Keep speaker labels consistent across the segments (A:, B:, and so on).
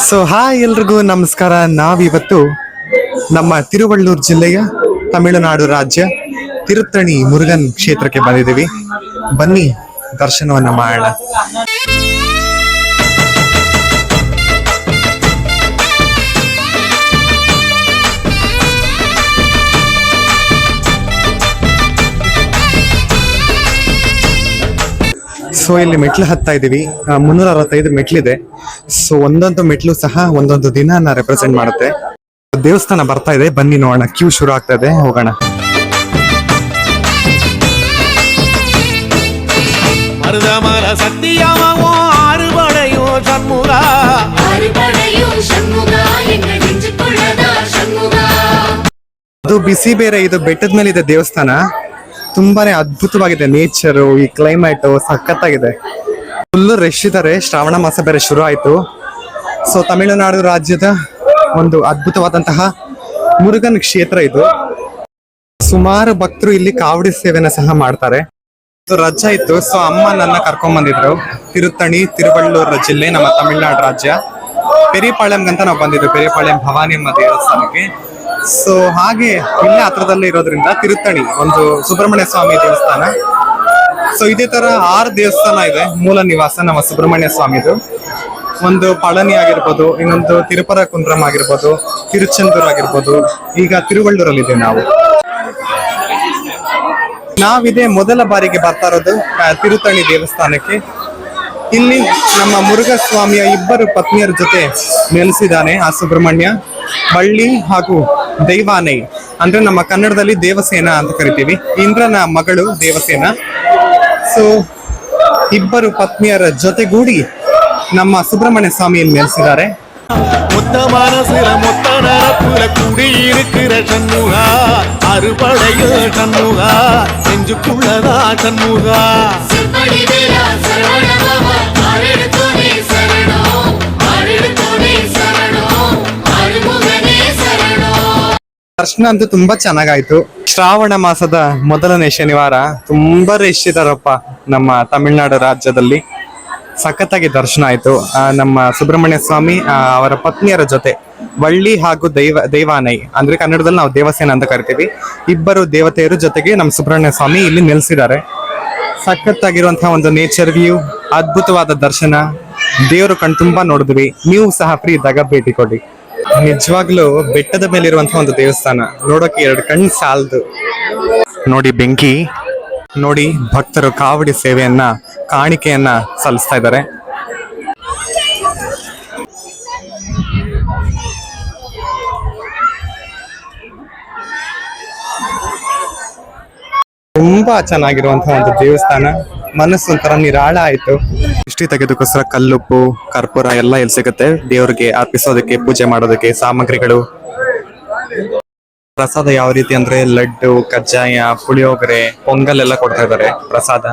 A: So hi ಎಲ್ರಿಗೂ ನಮಸ್ಕಾರ. ನಾವಿವತ್ತು ನಮ್ಮ ತಿರುವಳ್ಳೂರು ಜಿಲ್ಲೆಯ ತಮಿಳುನಾಡು ರಾಜ್ಯ ತಿರುತ್ತಣಿ ಮುರುಗನ್ ಕ್ಷೇತ್ರಕ್ಕೆ ಬಂದಿದ್ದೀವಿ. ಬನ್ನಿ ದರ್ಶನವನ್ನ ಮಾಡೋಣ. ಸೊ ಇಲ್ಲಿ ಮೆಟ್ಲು ಹತ್ತಾ ಇದೀವಿ. 365 ಮೆಟ್ಲಿದೆ. ಸೊ ಒಂದೊಂದು ಮೆಟ್ಲು ಸಹ ಒಂದೊಂದು ದಿನ ರೆಪ್ರೆಸೆಂಟ್ ಮಾಡುತ್ತೆ. ದೇವಸ್ಥಾನ ಬರ್ತಾ ಇದೆ, ಬನ್ನಿ ನೋಡೋಣ. ಕ್ಯೂ ಶುರು ಆಗ್ತಾ ಇದೆ, ಹೋಗೋಣ. ಅದು ಬಿಸಿ ಬೇರೆ. ಇದು ಬೆಟ್ಟದ ಮೇಲೆ ಇದೆ ದೇವಸ್ಥಾನ. ತುಂಬಾನೇ ಅದ್ಭುತವಾಗಿದೆ. ನೇಚರು, ಈ ಕ್ಲೈಮೇಟ್ ಸಖತ್ತಾಗಿದೆ. ಫುಲ್ ರಶ್ ಇದ್ದಾರೆ. ಶ್ರಾವಣ ಮಾಸ ಬೇರೆ ಶುರು ಆಯ್ತು. ಸೊ ತಮಿಳುನಾಡು ರಾಜ್ಯದ ಒಂದು ಅದ್ಭುತವಾದಂತಹ ಮುರುಗನ್ ಕ್ಷೇತ್ರ ಇದು. ಸುಮಾರು ಭಕ್ತರು ಇಲ್ಲಿ ಕಾವಡಿ ಸೇವೆನ ಸಹ ಮಾಡ್ತಾರೆ. ರಜಾ ಇತ್ತು, ಸೊ ಅಮ್ಮ ನನ್ನ ಕರ್ಕೊಂಡ್ ಬಂದಿದ್ರು. ತಿರುವಳ್ಳೂರು ಜಿಲ್ಲೆ, ನಮ್ಮ ತಮಿಳುನಾಡು ರಾಜ್ಯ. ಪೆರಿಪಾಳ್ಯಂಗಂತ ನಾವು ಬಂದಿದ್ವಿ, ಪೆರಿಪಾಳ್ಯಂ ಭವಾನಿಯಮ್ಮ ದೇವಸ್ಥಾನಕ್ಕೆ. ಸೊ ಹಾಗೆ ಇಲ್ಲೇ ಹತ್ರದಲ್ಲೇ ಇರೋದ್ರಿಂದ ತಿರುತ್ತಣಿ ಒಂದು ಸುಬ್ರಹ್ಮಣ್ಯ ಸ್ವಾಮಿ ದೇವಸ್ಥಾನ. ಸೊ ಇದೇ ತರ 6 ದೇವಸ್ಥಾನ ಇದೆ. ಮೂಲ ನಿವಾಸ ನಮ್ಮ ಸುಬ್ರಹ್ಮಣ್ಯ ಸ್ವಾಮಿದು. ಒಂದು ಪಳನಿ ಆಗಿರ್ಬೋದು, ಇನ್ನೊಂದು ತಿರುಪರ ಕುಂದ್ರಂ ಆಗಿರ್ಬೋದು, ತಿರುಚೆಂದೂರ್ ಆಗಿರ್ಬೋದು. ಈಗ ತಿರುವಳ್ಳೂರಲ್ಲಿದೆ ನಾವು. ನಾವಿದೆ ಮೊದಲ ಬಾರಿಗೆ ಬರ್ತಾ ಇರೋದು ತಿರುತ್ತಣಿ ದೇವಸ್ಥಾನಕ್ಕೆ. ಇಲ್ಲಿ ನಮ್ಮ ಮುರುಘ ಸ್ವಾಮಿಯ 2 ಪತ್ನಿಯರ ಜೊತೆ ನೆಲೆಸಿದ್ದಾನೆ ಆ ಸುಬ್ರಹ್ಮಣ್ಯ. ಬಳ್ಳಿ ಹಾಗೂ ದೈವಾನೈ ಅಂದ್ರೆ ನಮ್ಮ ಕನ್ನಡದಲ್ಲಿ ದೇವಸೇನ ಅಂತ ಕರಿತೀವಿ. ಇಂದ್ರನ ಮಗಳು ದೇವಸೇನ. ಸೊ 2 ಪತ್ನಿಯರ ಜೊತೆಗೂಡಿ ನಮ್ಮ ಸುಬ್ರಹ್ಮಣ್ಯ ಸ್ವಾಮಿಯನ್ನು ನೆಲೆಸಿದ್ದಾರೆ. ದರ್ಶನ ಅಂತೂ ತುಂಬಾ ಚೆನ್ನಾಗಾಯ್ತು. ಶ್ರಾವಣ ಮಾಸದ ಮೊದಲನೇ ಶನಿವಾರ ತುಂಬಾ ರಶ್ ಇದಾರಪ್ಪ ನಮ್ಮ ತಮಿಳುನಾಡು ರಾಜ್ಯದಲ್ಲಿ. ಸಖತ್ತಾಗಿ ದರ್ಶನ ಆಯ್ತು. ನಮ್ಮ ಸುಬ್ರಹ್ಮಣ್ಯ ಸ್ವಾಮಿ ಅವರ ಪತ್ನಿಯರ ಜೊತೆ ವಳ್ಳಿ ಹಾಗೂ ದೈವಾನೈ ಅಂದ್ರೆ ಕನ್ನಡದಲ್ಲಿ ನಾವು ದೇವಸೇನ ಅಂತ ಕರಿತೀವಿ. 2 ದೇವತೆಯರ ಜೊತೆಗೆ ನಮ್ಮ ಸುಬ್ರಹ್ಮಣ್ಯ ಸ್ವಾಮಿ ಇಲ್ಲಿ ನೆಲೆಸಿದ್ದಾರೆ. ಸಖತ್ತಾಗಿರುವಂತಹ ಒಂದು ನೇಚರ್ ವ್ಯೂ, ಅದ್ಭುತವಾದ ದರ್ಶನ, ದೇವರು ಕಣ್ ತುಂಬಾ ನೋಡಿದ್ವಿ. ನೀವು ಸಹ ಫ್ರೀ ಇದ್ದಾಗ ಭೇಟಿ ಕೊಡಿ. ನಿಜವಾಗ್ಲೂ ಬೆಟ್ಟದ ಮೇಲೆ ಇರುವಂತಹ ಒಂದು ದೇವಸ್ಥಾನ, ನೋಡೋಕೆ 2 ಕಣ್ಣು ಸಾಲದು. ನೋಡಿ ಬೆಂಕಿ, ನೋಡಿ ಭಕ್ತರು ಕಾವಡಿ ಸೇವೆಯನ್ನ, ಕಾಣಿಕೆಯನ್ನ ಸಲ್ಲಿಸ್ತಾ ಇದ್ದಾರೆ. ತುಂಬಾ ಚೆನ್ನಾಗಿರುವಂತಹ ಒಂದು ದೇವಸ್ಥಾನ. ಮನಸ್ಸು ಒಂಥರ ನಿರಾಳ ಆಯ್ತು. ದೃಷ್ಟಿ ತೆಗೆದಕ್ಕೋಸ್ಕರ ಕಲ್ಲುಪ್ಪು, ಕರ್ಪೂರ ಎಲ್ಲ ಎಲ್ಲಿ ಸಿಗುತ್ತೆ ದೇವ್ರಿಗೆ ಅರ್ಪಿಸೋದಕ್ಕೆ, ಪೂಜೆ ಮಾಡೋದಕ್ಕೆ ಸಾಮಗ್ರಿಗಳು. ಪ್ರಸಾದ ಯಾವ ರೀತಿ ಅಂದ್ರೆ ಲಡ್ಡು, ಕಜ್ಜಾಯ, ಪುಳಿಯೋಗರೆ, ಪೊಂಗಲ್ ಎಲ್ಲ ಕೊಡ್ತಾ ಇದ್ದಾರೆ ಪ್ರಸಾದ.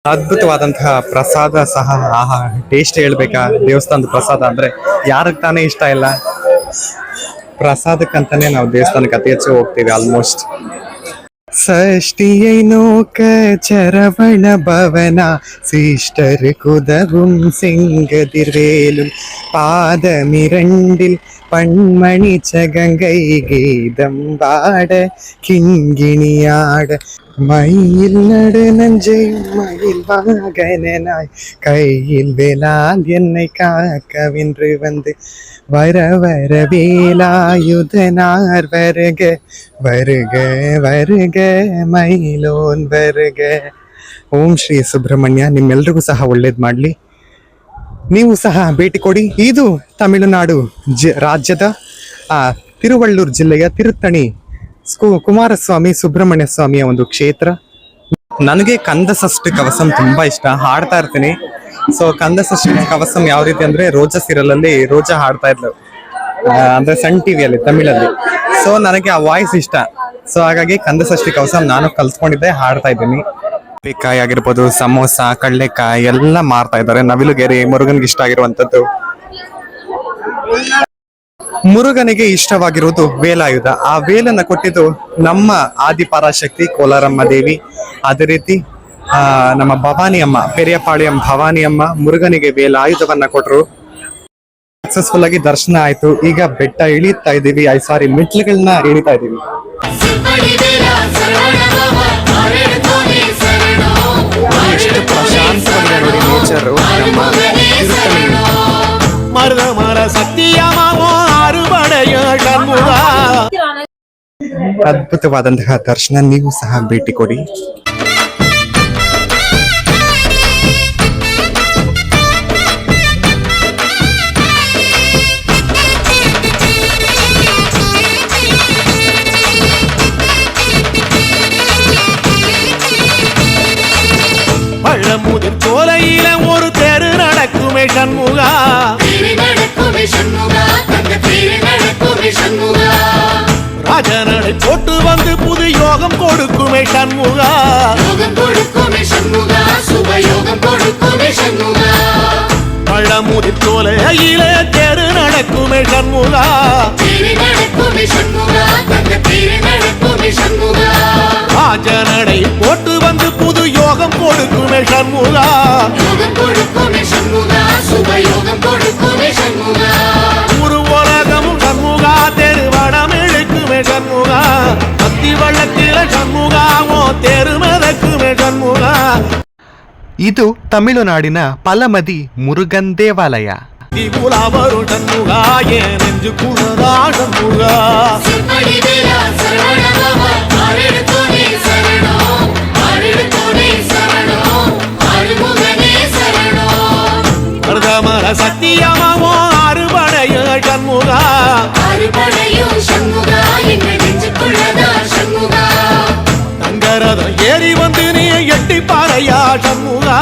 A: ಅದ್ಭುತವಾದಂತಹ ಪ್ರಸಾದ ಸಹ. ಆಹಾ, ಟೇಸ್ಟ್ ಹೇಳ್ಬೇಕಾ? ದೇವಸ್ಥಾನದ ಪ್ರಸಾದ ಅಂದ್ರೆ ಯಾರಿಗೆ ತಾನೇ ಇಷ್ಟ ಇಲ್ಲ? ಪ್ರಸಾದಕ್ಕಂತಾನೆ ನಾವು ದೇವಸ್ಥಾನಕ್ಕೆ ಅತಿ ಹೆಚ್ಚು ಹೋಗ್ತೀವಿ ಆಲ್ಮೋಸ್ಟ್. சஷ்டியை நோக்க சரவண பவனா சிஸ்டர் குதவும் செங்கதிர்வேலும் பாதமிரண்டில் பண்மணி சகங்கை கீதம் பாட கிங்கிணியாட மயில் நடு நஞ்சை மயில் வாகனாய் கையில் வேளால் என்னை காக்கவென்று வந்து வர வர வேலாயுதனார் வருக வருக வருக ಮೈಲೋನ್ ವರ್ಗ. ಓಂ ಶ್ರೀ ಸುಬ್ರಹ್ಮಣ್ಯ ನಿಮ್ಮೆಲ್ರಿಗೂ ಸಹ ಒಳ್ಳೇದ್ ಮಾಡ್ಲಿ. ನೀವು ಸಹ ಭೇಟಿ ಕೊಡಿ. ಇದು ತಮಿಳುನಾಡು ರಾಜ್ಯದ ತಿರುವಳ್ಳೂರು ಜಿಲ್ಲೆಯ ತಿರುತ್ತಣಿ ಕುಮಾರಸ್ವಾಮಿ ಸುಬ್ರಹ್ಮಣ್ಯ ಸ್ವಾಮಿಯ ಒಂದು ಕ್ಷೇತ್ರ. ನನಗೆ ಕಂದ ಷಷ್ಠಿ ಕವಸಂ ತುಂಬಾ ಇಷ್ಟ, ಹಾಡ್ತಾ ಇರ್ತೀನಿ. ಸೊ ಕಂದ ಷಷ್ಠಿ ಕವಸಂ ಯಾವ ರೀತಿ ಅಂದ್ರೆ ರೋಜಾ ಸೀರಿಯಲ್ ಅಲ್ಲಿ ರೋಜಾ ಹಾಡ್ತಾ ಇದ್ಲು, ಅಂದ್ರೆ ಸನ್ ಟಿವಿಯಲ್ಲಿ ತಮಿಳಲ್ಲಿ. ಸೊ ನನಗೆ ಆ ವಾಯ್ಸ್ ಇಷ್ಟ. ಸೊ ಹಾಗಾಗಿ ಕಂದ ಷಷ್ಠಿ ಕವಸಂ ನಾನು ಕಲ್ತ್ಕೊಂಡಿದ್ದೆ, ಹಾಡ್ತಾ ಇದ್ದೀನಿ. ಕಾಯಿ ಆಗಿರ್ಬೋದು, ಸಮೋಸ, ಕಳ್ಳೆಕಾಯಿ ಎಲ್ಲ ಮಾರ್ತಾ ಇದ್ದಾರೆ. ನವಿಲುಗೆರೆ ಮುರುಗನ್ಗೆ ಇಷ್ಟ ಆಗಿರುವಂತದ್ದು. ಮುರುಗನಿಗೆ ಇಷ್ಟವಾಗಿರುವುದು ವೇಲಾಯುಧ. ಆ ವೇಲನ್ನ ಕೊಟ್ಟಿದ್ದು ನಮ್ಮ ಆದಿಪರಾಶಕ್ತಿ ಕೋಲಾರಮ್ಮ ದೇವಿ. ಅದೇ ರೀತಿ ನಮ್ಮ ಭವಾನಿ ಅಮ್ಮ, ಪೆರಿಯಪಾಳ್ಯಂ ಭವಾನಿ ಅಮ್ಮ ಮುರುಗನಿಗೆ ವೇಲಾಯುಧವನ್ನ ಕೊಟ್ರು. ಸಕ್ಸಸ್ಫುಲ್ ಆಗಿ ದರ್ಶನ ಆಯ್ತು. ಈಗ ಬೆಟ್ಟ ಇಳಿತಾ ಇದೀವಿ, ಮೆಟ್ಲುಗಳನ್ನ ಇಳಿತಾ ಇದೀವಿ. ಎಷ್ಟು ಪ್ರಶಾಂತವಾಗಿದೆ ನೋಡಿ ನೇಚರ್. ನಮ್ಮ ಅದ್ಭುತವಾದಂತಹ ದರ್ಶನ, ನೀವು ಸಹ ಭೇಟಿ ಕೊಡಿ.
B: பழமுதிர் சோலையில ஒரு தெரு நடக்குமே சண்முகா, ராஜனடை போட்டு வந்து புது யோகம் கொடுக்குமே சண்முகா, பழமுதிர் சோலையில தெரு நடக்குமே சண்முகா, ராஜனடை போட்டு வந்து புது யோகம் கொடுக்குமே சண்முகா, ஒரு உலகமும் சண்முகா, தெருவடம் இழுக்குமே சண்முகா, பக்தி வள்ளத்தில சண்முகாவோ தெரு மெதக்குமே சண்முகா.
A: ಇದು ತಮಿಳುನಾಡಿನ ಪಲಮದಿ ಮುರುಗನ್ ದೇವಾಲಯ.
B: வரும் சண்முகா, ஏன் நெஞ்சுக்குள்ளதா சண்முகா, மருதமர சத்தியமாவோ அறுபடைய சண்முகா, தங்கரதம் ஏறி வந்து நீ எட்டி பாறையா சண்முகா,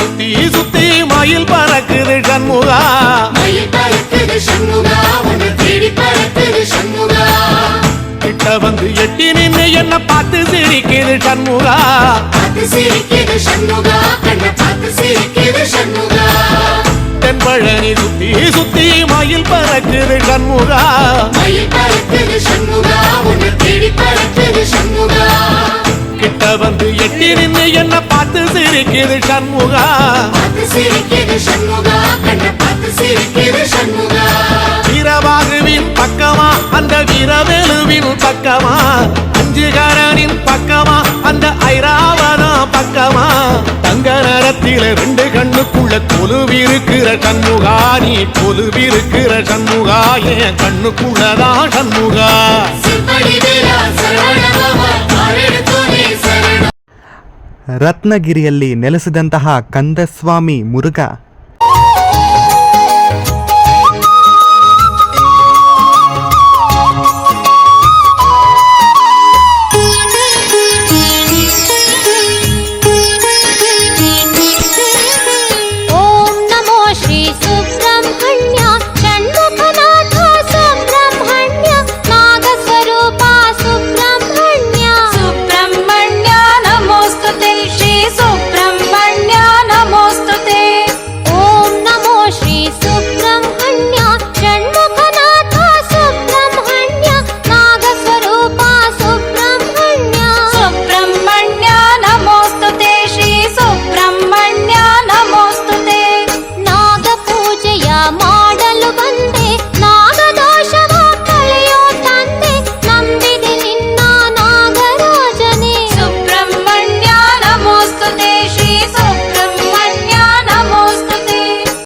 B: சுத்தி சுத்தி மயில் பறக்குது சண்முகா, கிட்ட வந்து எட்டி நின்று என்ன பார்த்து சிரிக்குது சண்முகா, தென்பழனி சுத்தி சுத்தி மயில் பறக்குது சண்முகா, கிட்ட வந்து எட்டி நின்று என்ன பார்த்து சிரிக்குது சண்முகா, வீரவாகுவின் பக்கமா அந்த வீரவேலுவின் பக்கமா, அஞ்சுகரனின் பக்கமா அந்த ஐராவதம் பக்கமா, தங்க நரத்தில ரெண்டு கண்ணுக்குள்ள கொலுவிருக்கிற சண்முகா, நீ கொலுவிருக்கிற சண்முகா, என் கண்ணுக்குள்ளதான் சண்முகா.
A: ರತ್ನಗಿರಿಯಲ್ಲಿ ನೆಲೆಸಿದಂತಹ ಕಂದಸ್ವಾಮಿ ಮುರುಘ